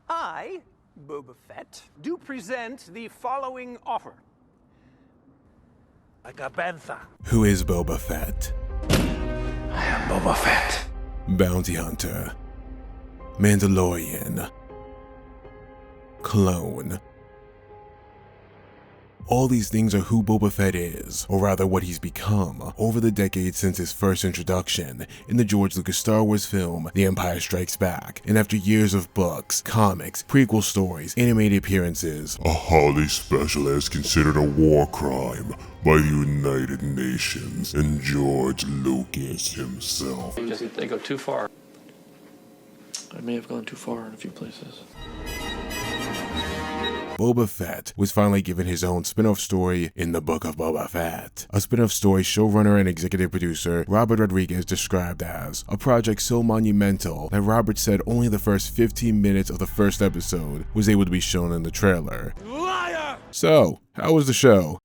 I, Boba Fett, do present the following offer. Like a bantha. Who is Boba Fett? I am Boba Fett. Bounty hunter, Mandalorian, clone. All these things are who Boba Fett is, or rather what he's become, over the decades since his first introduction in the George Lucas Star Wars film, The Empire Strikes Back, and after years of books, comics, prequel stories, animated appearances. A highly special as considered a war crime by the United Nations and George Lucas himself. They go too far. I may have gone too far in a few places. Boba Fett was finally given his own spin-off story in the Book of Boba Fett. A spin-off story showrunner and executive producer Robert Rodriguez described as a project so monumental that Robert said only the first 15 minutes of the first episode was able to be shown in the trailer. Liar! So, how was the show?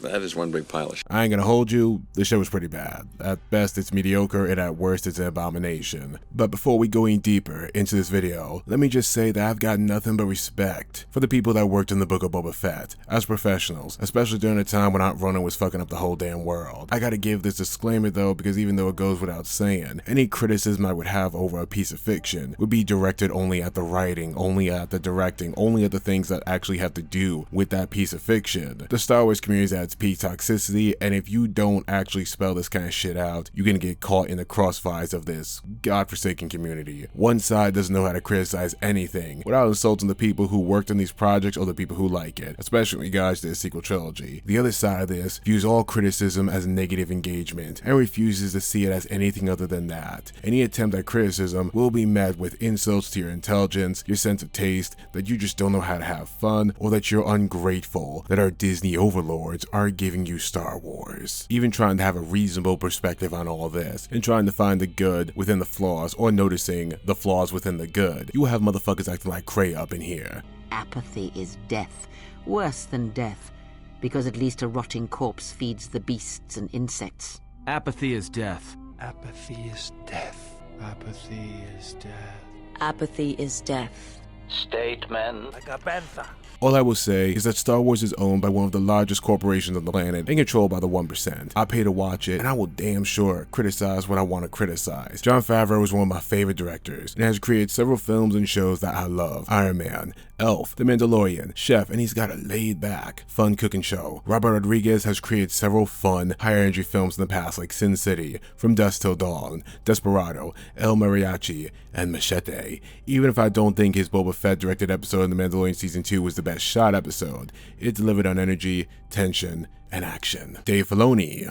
That is one big pile of shit. I ain't gonna hold you, the show was pretty bad. At best it's mediocre and at worst it's an abomination. But before we go any deeper into this video, let me just say that I've got nothing but respect for the people that worked in the Book of Boba Fett as professionals, especially during a time when Aunt Rona was fucking up the whole damn world. I gotta give this disclaimer though, because even though it goes without saying, any criticism I would have over a piece of fiction would be directed only at the writing, only at the directing, only at the things that actually have to do with that piece of fiction. The Star Wars community is at peak toxicity, and if you don't actually spell this kind of shit out, you're gonna get caught in the crossfires of this godforsaken community. One side doesn't know how to criticize anything without insulting the people who worked on these projects or the people who like it, especially in regards to the sequel trilogy. The other side of this views all criticism as negative engagement and refuses to see it as anything other than that. Any attempt at criticism will be met with insults to your intelligence, your sense of taste, that you just don't know how to have fun, or that you're ungrateful that our Disney overlords are giving you Star Wars. Even trying to have a reasonable perspective on all this, and trying to find the good within the flaws, or noticing the flaws within the good, you will have motherfuckers acting like cray up in here. Apathy is death, worse than death, because at least a rotting corpse feeds the beasts and insects. Apathy is death. Apathy is death. Apathy is death. Apathy is death. Statement. Like a bantha. All I will say is that Star Wars is owned by one of the largest corporations on the planet and controlled by the 1%. I pay to watch it, and I will damn sure criticize what I want to criticize. Jon Favreau is one of my favorite directors, and has created several films and shows that I love. Iron Man, Elf, The Mandalorian, Chef, and he's got a laid-back, fun cooking show. Robert Rodriguez has created several fun, higher-energy films in the past like Sin City, From Dusk Till Dawn, Desperado, El Mariachi, and Machete. Even if I don't think his Boba Fett directed episode in The Mandalorian Season 2 was the best shot episode, it delivered on energy, tension, and action. Dave Filoni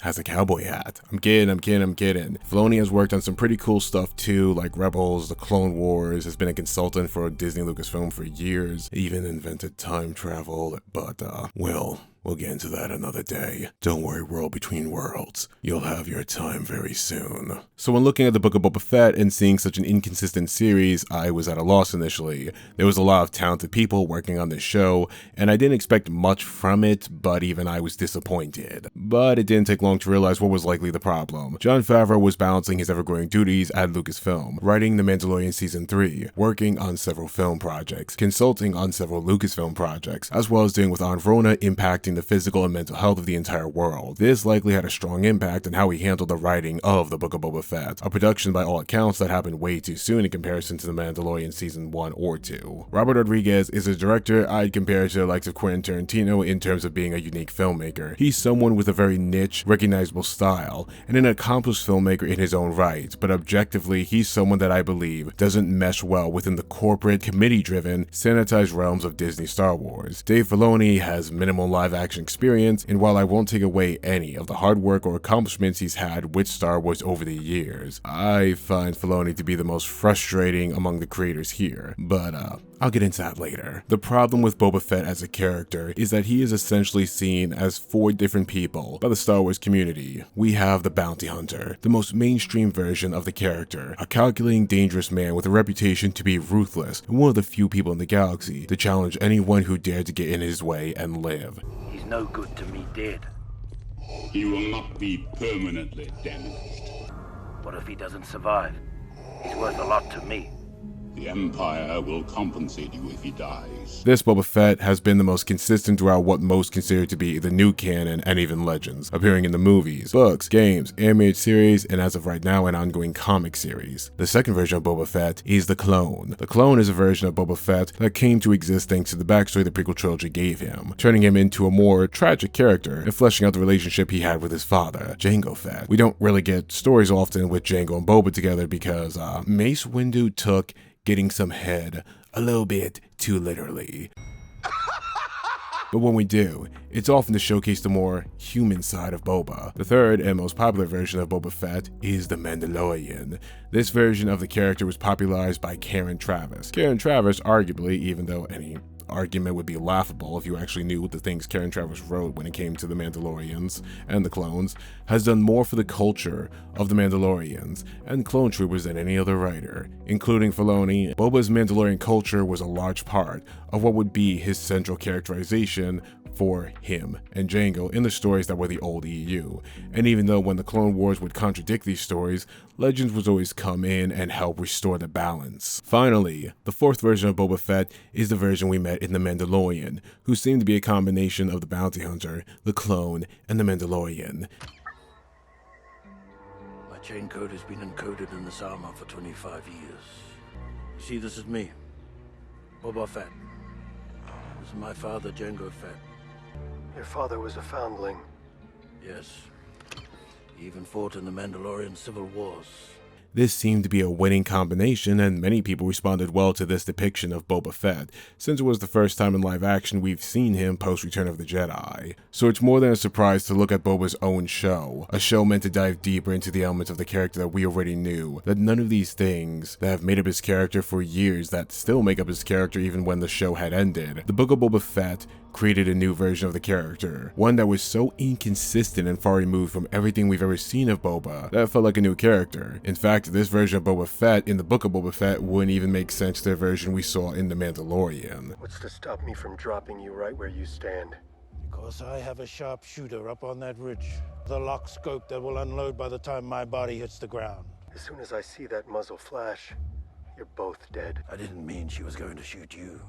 has a cowboy hat. I'm kidding. Filoni has worked on some pretty cool stuff too, like Rebels, The Clone Wars, has been a consultant for Disney Lucasfilm for years, even invented time travel, but we'll get into that another day. Don't worry, World Between Worlds. You'll have your time very soon. So when looking at the Book of Boba Fett and seeing such an inconsistent series, I was at a loss initially. There was a lot of talented people working on this show, and I didn't expect much from it, but even I was disappointed. But it didn't take long to realize what was likely the problem. Jon Favreau was balancing his ever-growing duties at Lucasfilm, writing The Mandalorian Season 3, working on several film projects, consulting on several Lucasfilm projects, as well as dealing with Aunt Rona impacting the physical and mental health of the entire world. This likely had a strong impact on how he handled the writing of the Book of Boba Fett, a production by all accounts that happened way too soon in comparison to The Mandalorian Season 1 or 2. Robert Rodriguez is a director I'd compare to the likes of Quentin Tarantino in terms of being a unique filmmaker. He's someone with a very niche, recognizable style, and an accomplished filmmaker in his own right, but objectively, he's someone that I believe doesn't mesh well within the corporate, committee-driven, sanitized realms of Disney Star Wars. Dave Filoni has minimal live-action experience, and while I won't take away any of the hard work or accomplishments he's had with Star Wars over the years, I find Filoni to be the most frustrating among the creators here, but I'll get into that later. The problem with Boba Fett as a character is that he is essentially seen as 4 different people by the Star Wars community. We have the bounty hunter, the most mainstream version of the character, a calculating, dangerous man with a reputation to be ruthless and one of the few people in the galaxy to challenge anyone who dared to get in his way and live. He's no good to me dead. He will not be permanently damaged. What if he doesn't survive? He's worth a lot to me. The Empire will compensate you if he dies. This Boba Fett has been the most consistent throughout what most consider to be the new canon and even Legends, appearing in the movies, books, games, animated series, and as of right now, an ongoing comic series. The second version of Boba Fett is the Clone. The Clone is a version of Boba Fett that came to exist thanks to the backstory the prequel trilogy gave him, turning him into a more tragic character and fleshing out the relationship he had with his father, Jango Fett. We don't really get stories often with Jango and Boba together because Mace Windu took getting some head a little bit too literally. But when we do, it's often to showcase the more human side of Boba. The third and most popular version of Boba Fett is the Mandalorian. This version of the character was popularized by Karen Traviss. Karen Traviss, arguably, even though any argument would be laughable if you actually knew the things Karen Traviss wrote when it came to the Mandalorians and the clones, has done more for the culture of the Mandalorians and clone troopers than any other writer, including Filoni. Boba's Mandalorian culture was a large part of what would be his central characterization for him and Jango in the stories that were the old EU. And even though when the Clone Wars would contradict these stories, Legends would always come in and help restore the balance. Finally, the fourth version of Boba Fett is the version we met in The Mandalorian, who seemed to be a combination of the bounty hunter, the clone, and the Mandalorian. My chain code has been encoded in this armor for 25 years. You see, this is me, Boba Fett. This is my father, Jango Fett. Your father was a foundling. Yes. He even fought in the Mandalorian civil wars. This seemed to be a winning combination, and many people responded well to this depiction of Boba Fett, since it was the first time in live action we've seen him post Return of the Jedi. So it's more than a surprise to look at Boba's own show, a show meant to dive deeper into the elements of the character that we already knew, that none of these things that have made up his character for years that still make up his character even when the show had ended. The Book of Boba Fett created a new version of the character, one that was so inconsistent and far removed from everything we've ever seen of Boba that it felt like a new character. In fact, this version of Boba Fett in the Book of Boba Fett wouldn't even make sense to the version we saw in The Mandalorian. What's to stop me from dropping you right where you stand? Because I have a sharpshooter up on that ridge. The lock scope that will unload by the time my body hits the ground. As soon as I see that muzzle flash, you're both dead. I didn't mean she was going to shoot you.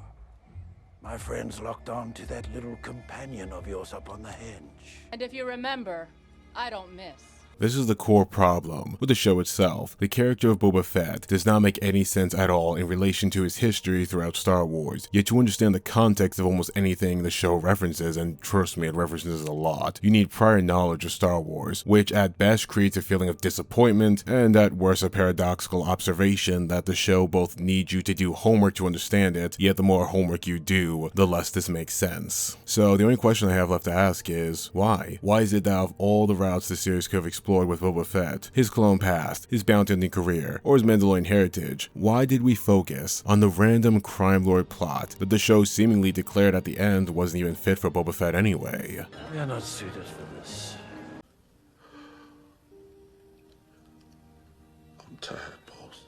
My friends locked on to that little companion of yours up on the hinge. And if you remember, I don't miss. This is the core problem with the show itself. The character of Boba Fett does not make any sense at all in relation to his history throughout Star Wars, yet to understand the context of almost anything the show references, and trust me, it references a lot, you need prior knowledge of Star Wars, which at best creates a feeling of disappointment, and at worst a paradoxical observation that the show both needs you to do homework to understand it, yet the more homework you do, the less this makes sense. So the only question I have left to ask is, why? Why is it that of all the routes the series could have explored with Boba Fett, his clone past, his bounty hunting career, or his Mandalorian heritage, why did we focus on the random crime lord plot that the show seemingly declared at the end wasn't even fit for Boba Fett anyway? We are not suited for this. I'm tired, boss.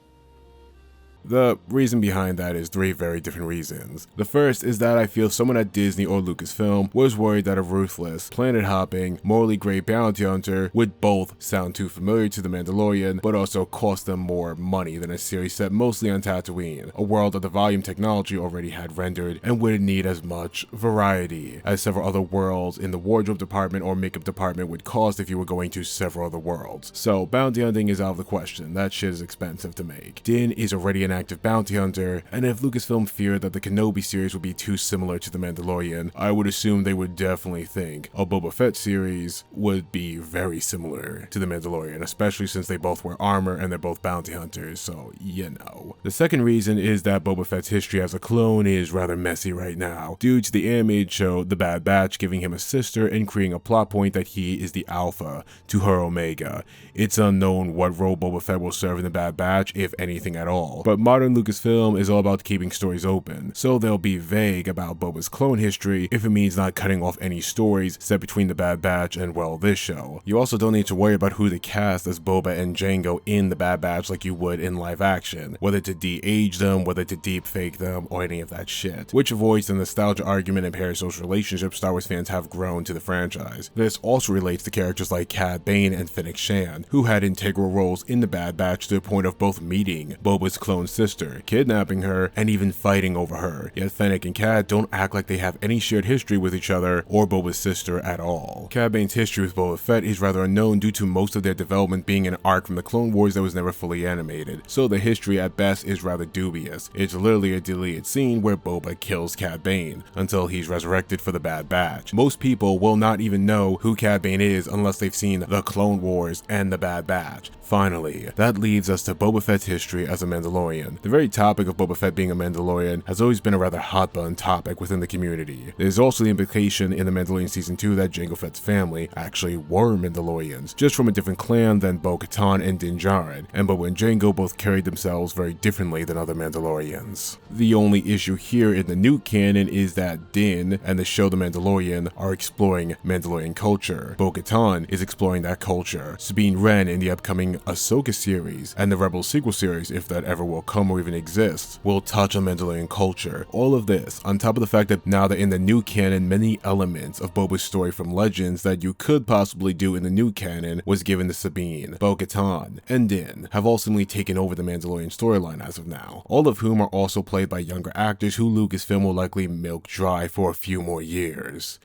The reason behind that is three very different reasons. The first is that I feel someone at Disney or Lucasfilm was worried that a ruthless, planet-hopping, morally gray bounty hunter would both sound too familiar to The Mandalorian, but also cost them more money than a series set mostly on Tatooine, a world that the volume technology already had rendered and wouldn't need as much variety as several other worlds in the wardrobe department or makeup department would cost if you were going to several other worlds. So bounty hunting is out of the question. That shit is expensive to make. Din is already an active bounty hunter, and if Lucasfilm feared that the Kenobi series would be too similar to The Mandalorian, I would assume they would definitely think a Boba Fett series would be very similar to The Mandalorian, especially since they both wear armor and they're both bounty hunters, so you know. The second reason is that Boba Fett's history as a clone is rather messy right now, due to the animated show The Bad Batch giving him a sister and creating a plot point that he is the alpha to her omega. It's unknown what role Boba Fett will serve in The Bad Batch, if anything at all, but modern Lucasfilm is all about keeping stories open, so they'll be vague about Boba's clone history if it means not cutting off any stories set between the Bad Batch and, well, this show. You also don't need to worry about who to cast as Boba and Jango in the Bad Batch like you would in live action, whether to de-age them, whether to deep fake them, or any of that shit, which avoids the nostalgia argument and parasocial relationship Star Wars fans have grown to the franchise. This also relates to characters like Cad Bane and Fennec Shand, who had integral roles in the Bad Batch to the point of both meeting Boba's clone sister, kidnapping her, and even fighting over her, yet Fennec and Cad don't act like they have any shared history with each other or Boba's sister at all. Cad Bane's history with Boba Fett is rather unknown due to most of their development being an arc from the Clone Wars that was never fully animated, so the history at best is rather dubious. It's literally a deleted scene where Boba kills Cad Bane until he's resurrected for the Bad Batch. Most people will not even know who Cad Bane is unless they've seen the Clone Wars and the Bad Batch. Finally, that leads us to Boba Fett's history as a Mandalorian. The very topic of Boba Fett being a Mandalorian has always been a rather hot-button topic within the community. There's also the implication in The Mandalorian Season 2 that Jango Fett's family actually were Mandalorians, just from a different clan than Bo-Katan and Din Djarin, and Boba and Jango both carried themselves very differently than other Mandalorians. The only issue here in the new canon is that Din and the show The Mandalorian are exploring Mandalorian culture. Bo-Katan is exploring that culture. Sabine Wren in the upcoming Ahsoka series, and the Rebels sequel series, if that ever will come or even exist, will touch on Mandalorian culture. All of this, on top of the fact that now that in the new canon, many elements of Boba's story from Legends that you could possibly do in the new canon was given to Sabine, Bo-Katan, and Din have ultimately taken over the Mandalorian storyline as of now, all of whom are also played by younger actors who Lucasfilm will likely milk dry for a few more years.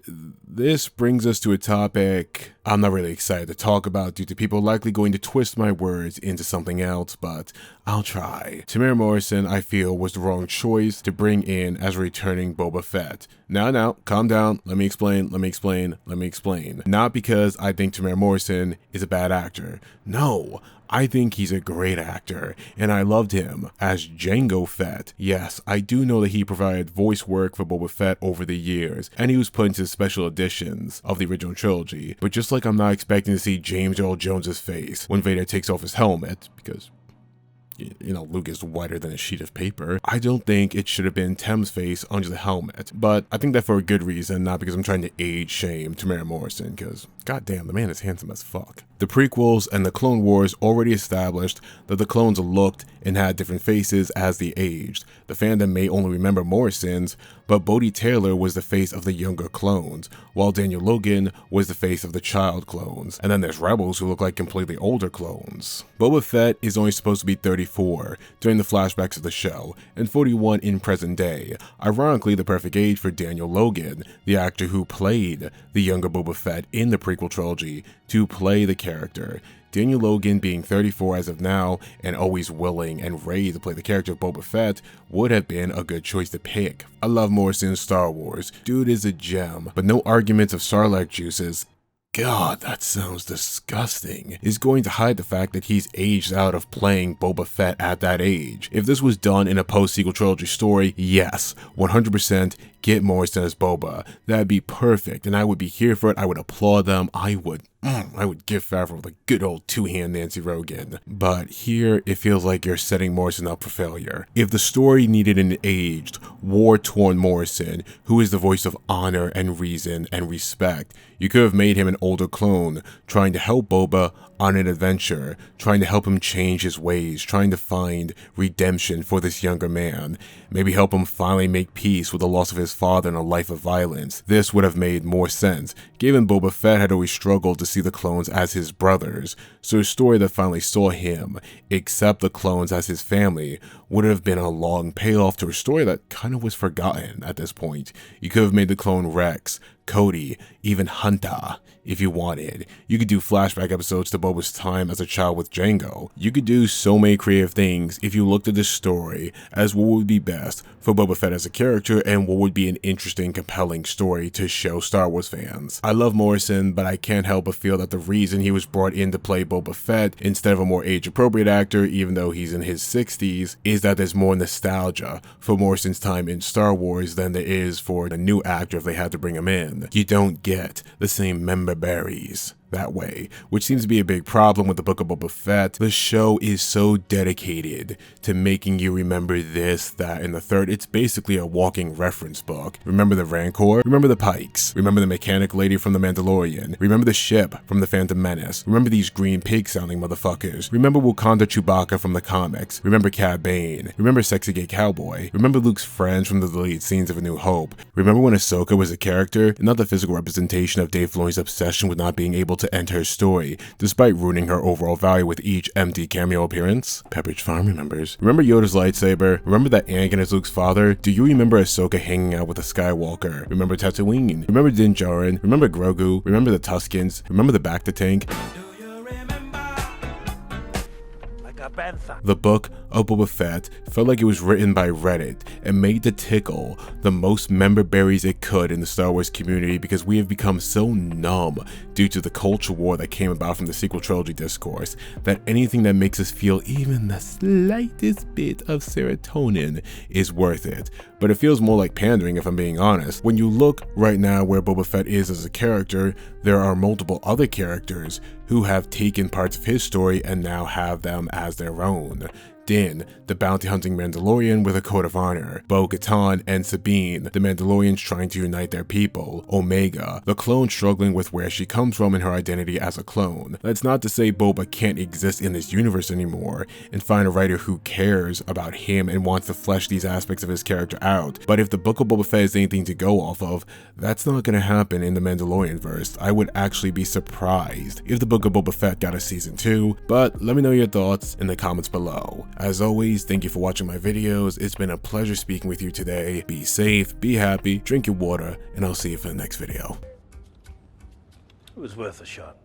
This brings us to a topic I'm not really excited to talk about due to people likely going to twist my words into something else, but I'll try. Tamara Morrison, I feel, was the wrong choice to bring in as returning Boba Fett. Now, calm down. Let me explain. Not because I think Tamara Morrison is a bad actor. No, I think he's a great actor, and I loved him as Jango Fett. Yes, I do know that he provided voice work for Boba Fett over the years, and he was put into special editions of the original trilogy, but just like I'm not expecting to see James Earl Jones's face when Vader takes off his helmet, because you know, Luke is whiter than a sheet of paper, I don't think it should have been Tem's face under the helmet. But I think that for a good reason, not because I'm trying to age shame Tamara Morrison, because goddamn, the man is handsome as fuck. The prequels and the Clone Wars already established that the clones looked and had different faces as they aged. The fandom may only remember Morrison's, but Bodhi Taylor was the face of the younger clones, while Daniel Logan was the face of the child clones. And then there's Rebels who look like completely older clones. Boba Fett is only supposed to be 34 during the flashbacks of the show, and 41 in present day. Ironically, the perfect age for Daniel Logan, the actor who played the younger Boba Fett in the prequel trilogy, to play the character. Daniel Logan being 34 as of now and always willing and ready to play the character of Boba Fett would have been a good choice to pick. I love Morrison's Star Wars. Dude is a gem, but no arguments of Sarlacc juices, God, that sounds disgusting, is going to hide the fact that he's aged out of playing Boba Fett at that age. If this was done in a post-sequel trilogy story, yes, 100% get Morrison as Boba. That'd be perfect, and I would be here for it. I would applaud them. I would give Favreau the good old two-hand Nancy Rogan. But here, it feels like you're setting Morrison up for failure. If the story needed an aged, war-torn Morrison, who is the voice of honor and reason and respect, you could have made him an older clone, trying to help Boba on an adventure, trying to help him change his ways, trying to find redemption for this younger man, maybe help him finally make peace with the loss of his father and a life of violence. This would have made more sense, given Boba Fett had always struggled to see the clones as his brothers, so a story that finally saw him accept the clones as his family would have been a long payoff to a story that kind of was forgotten at this point. You could have made the clone Rex, Cody, even Hunter, if you wanted. You could do flashback episodes to Boba's time as a child with Jango. You could do so many creative things if you looked at this story as what would be best for Boba Fett as a character and what would be an interesting, compelling story to show Star Wars fans. I love Morrison, but I can't help but feel that the reason he was brought in to play Boba Fett instead of a more age-appropriate actor, even though he's in his 60s, is that there's more nostalgia for Morrison's time in Star Wars than there is for the new actor if they had to bring him in. You don't get the same member berries that way, which seems to be a big problem with the Book of Boba Fett. The show is so dedicated to making you remember this, that, and the third. It's basically a walking reference book. Remember the Rancor? Remember the Pikes? Remember the mechanic lady from the Mandalorian? Remember the ship from the Phantom Menace? Remember these green pig sounding motherfuckers? Remember Wakanda Chewbacca from the comics? Remember Cad Bane? Remember Sexy Gay Cowboy? Remember Luke's friends from the deleted scenes of A New Hope? Remember when Ahsoka was a character and not the physical representation of Dave Filoni's obsession with not being able to enter her story, despite ruining her overall value with each empty cameo appearance? Pepperidge Farm remembers. Remember Yoda's lightsaber? Remember that Anakin is Luke's father? Do you remember Ahsoka hanging out with a Skywalker? Remember Tatooine? Remember Din Djarin? Remember Grogu? Remember the Tuskens? Remember the Bacta tank? The Book of Boba Fett felt like it was written by Reddit and made to tickle the most member berries it could in the Star Wars community, because we have become so numb due to the culture war that came about from the sequel trilogy discourse that anything that makes us feel even the slightest bit of serotonin is worth it. But it feels more like pandering, if I'm being honest. When you look right now where Boba Fett is as a character, there are multiple other characters who have taken parts of his story and now have them as their own. Din, the bounty hunting Mandalorian with a code of honor, Bo-Katan and Sabine, the Mandalorians trying to unite their people, Omega, the clone struggling with where she comes from and her identity as a clone. That's not to say Boba can't exist in this universe anymore and find a writer who cares about him and wants to flesh these aspects of his character out, but if the Book of Boba Fett is anything to go off of, that's not gonna happen in the Mandalorian verse. I would actually be surprised if the Book of Boba Fett got a season 2, but let me know your thoughts in the comments below. As always, thank you for watching my videos. It's been a pleasure speaking with you today. Be safe, be happy, drink your water, and I'll see you for the next video. It was worth a shot.